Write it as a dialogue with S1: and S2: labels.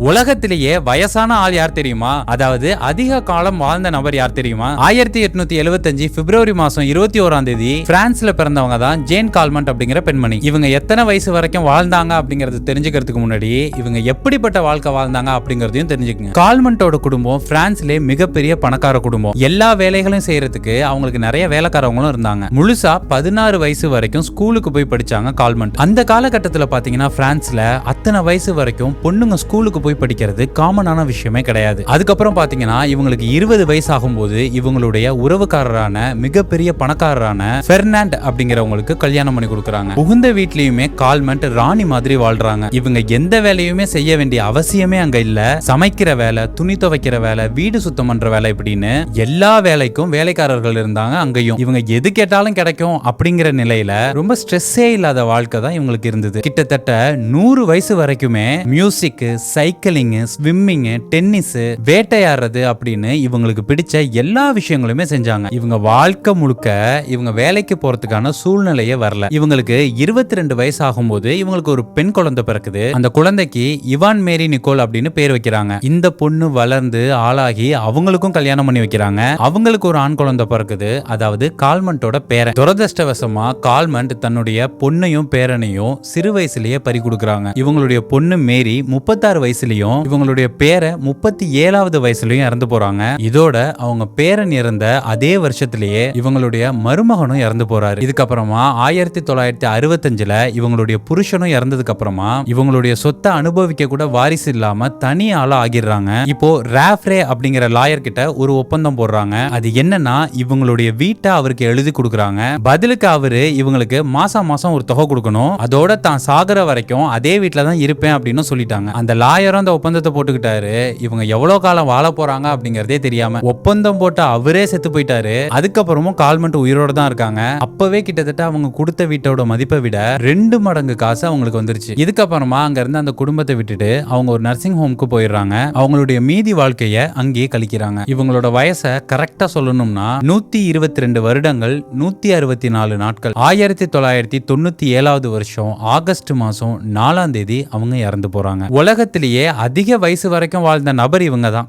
S1: உலகத்திலேயே வயசான ஆள் யார் தெரியுமா? அதாவது அதிக காலம் வாழ்ந்த நபர் யார் தெரியுமா? 1875 பிப்ரவரி மாசம் 21 பிரான்ஸ்ல பிறந்தவங்க தான் ஜேன் கால்மண்ட் அப்படிங்கிற பெண்மணி. இவங்க எத்தனை வயசு வரைக்கும் வாழ்ந்தாங்க அப்படிங்கறது தெரிஞ்சுக்கிறதுக்கு முன்னாடி இவங்க எப்படிப்பட்ட வாழ்க்கை வாழ்ந்தாங்க அப்படிங்கறதையும் தெரிஞ்சுக்கங்க. கால்மண்டோட குடும்பம் பிரான்ஸ்ல மிகப்பெரிய பணக்கார குடும்பம். எல்லா வேலைகளையும் செய்யறதுக்கு அவங்களுக்கு நிறைய வேலைக்காரங்களும் இருந்தாங்க. முழுசா 16 வயசு வரைக்கும் ஸ்கூலுக்கு போய் படிச்சாங்க கால்மண்ட். அந்த காலகட்டத்தில் பாத்தீங்கன்னா பிரான்ஸ்ல அத்தனை வயசு வரைக்கும் பொண்ணுங்க ஸ்கூலுக்கு போய் படிக்கிறது காமனான விஷயமே கிடையாது. அதுக்கப்புறம் பாத்தீங்கன்னா இவங்களுக்கு 20 வயசு ஆகும்போது இவங்களுடைய உறவுக்காரரான மிகப்பெரிய பணக்காரரான பெர்னாண்ட் அப்படிங்கிறவங்களுக்கு கல்யாணம் பண்ணி கொடுக்கறாங்க. புகுந்த வீட்லயுமே கால்மண்ட் ராணி மாதிரி வாழ்றாங்க. இவங்க எந்த வேலையுமே செய்ய வேண்டிய அவசியமே அங்க இல்ல. சமைக்கிற வேலை, துணி துவைக்கிற வேலை, வீடு சுத்தம் பண்ற வேலை இப்படின்னு எல்லா வேலைக்கும் வேலைக்காரர்கள் இருந்தாங்க அங்கேயும். இவங்க எது கேட்டாலும் கிடைக்கும் அப்படிங்கிற நிலையில ரொம்ப ஸ்ட்ரெஸ்ஸே இல்லாத வாழ்க்கை தான் இவங்களுக்கு இருந்தது. கிட்டத்தட்ட 100 வயசு வரைக்குமே மியூசிக், சைக்கிளிங், ஸ்விம்மிங், டென்னிஸ், வேட்டையாடுறது அப்படின்னு இவங்களுக்கு பிடிச்ச எல்லா விஷயங்களுமே செஞ்சாங்க. இவங்க வாழ்க்கை முழுக்க இவங்க வேலைக்கு போறதுக்கான சூழ்நிலையே வரல. இவங்களுக்கு 22 வயசு ஆகும்போது இவங்களுக்கு ஒரு பெண் குழந்தை பிறக்குது. அந்த குழந்தைக்கு இவான் மேரி நிக்கோல் அப்படின்னு பேர் வைக்கிறாங்க. இந்த பொண்ணு வளர்ந்து ஆளாகி அவங்களுக்கும் கல்யாணம் பண்ணி வைக்கிறாங்க. அவங்களுக்கு ஒரு ஆண் குழந்தை பிறக்குது, அதாவது கால்மண்டோட பேரன். துரதிர்ஷ்டவசமா கால்மண்ட் தன்னுடைய பொண்ணையும் பேரனையும் சிறு வயசுலயே பறி கொடுக்கறாங்க. இவங்களுடைய பொண்ணு மேரி 36 வயசுலயும் இவங்களுடைய பேரை 37வது வயசுலயும் இறந்து போறாங்க. இதோட அவங்க பேரன் இறந்த அதே வருஷத்திலேயே இவங்களுடைய மருமகனும் இறந்து போறாரு. இதுக்கப்புறமா 1965ல இவங்களுடைய புருஷனும் இறந்ததுக்கு அப்புறமா இவங்களுடைய சொத்தை அனுபவிக்க கூட வாரிசு இல்லாம தனி ஆளா ஆகிடுறாங்க. இப்போ ராஃப்ரே அப்படிங்கிற லாயர் கிட்ட ஒரு ஒப்பந்தம் போடுறாங்க. அது என்னன்னா இவங்களுடைய வீட்டை அவருக்கு எழுதி கொடுக்கறாங்க. பதிலுக்கு அவரு இவங்களுக்கு மாசம் மாசம் ஒரு தொகை கொடுக்கணும். அதோட தான் சாகுற வரைக்கும் அதே வீட்டுல தான் இருப்பேன் அப்படின்னு சொல்லிட்டாங்க. அந்த லாயரும் அந்த ஒப்பந்தத்தை போட்டுக்கிட்டாரு. இவங்க எவ்வளவு காலம் வாழ போறாங்க அப்படிங்கறதே தெரியாம ஒப்பந்தம் போட்டு அவரே செத்து போயிட்டாரு. அதுக்கப்புறமும் கால்மண்ட் உயிரோட தான் இருக்காங்க. அப்பவே கிட்டத்தட்ட அவங்க கொடுத்த வீட்டோட மதிப்பை விட 2 மடங்கு காசு அவங்களுக்கு வந்துருச்சு. இதுக்கப்புறமா அங்க இருந்து அந்த குடும்பத்தை விட்டுட்டு அவங்க ஒரு நர்சிங் ஹோம்க்கு போயிடுறாங்க. அவங்களுடைய மீதி வாழ்க்கைய அங்கேயே கழிக்கிறாங்க. இவங்களோட வயசை கரெக்டா சொல்லணும்னா 122 வருடங்கள் 164 நாட்கள். 1997வது வருஷம் ஆகஸ்ட் மாசம் 4ஆம் தேதி அவங்க இறந்து போறாங்க. உலகத்திலேயே அதிக வயசு வரைக்கும் வாழ்ந்த நபர் இவங்க தான்.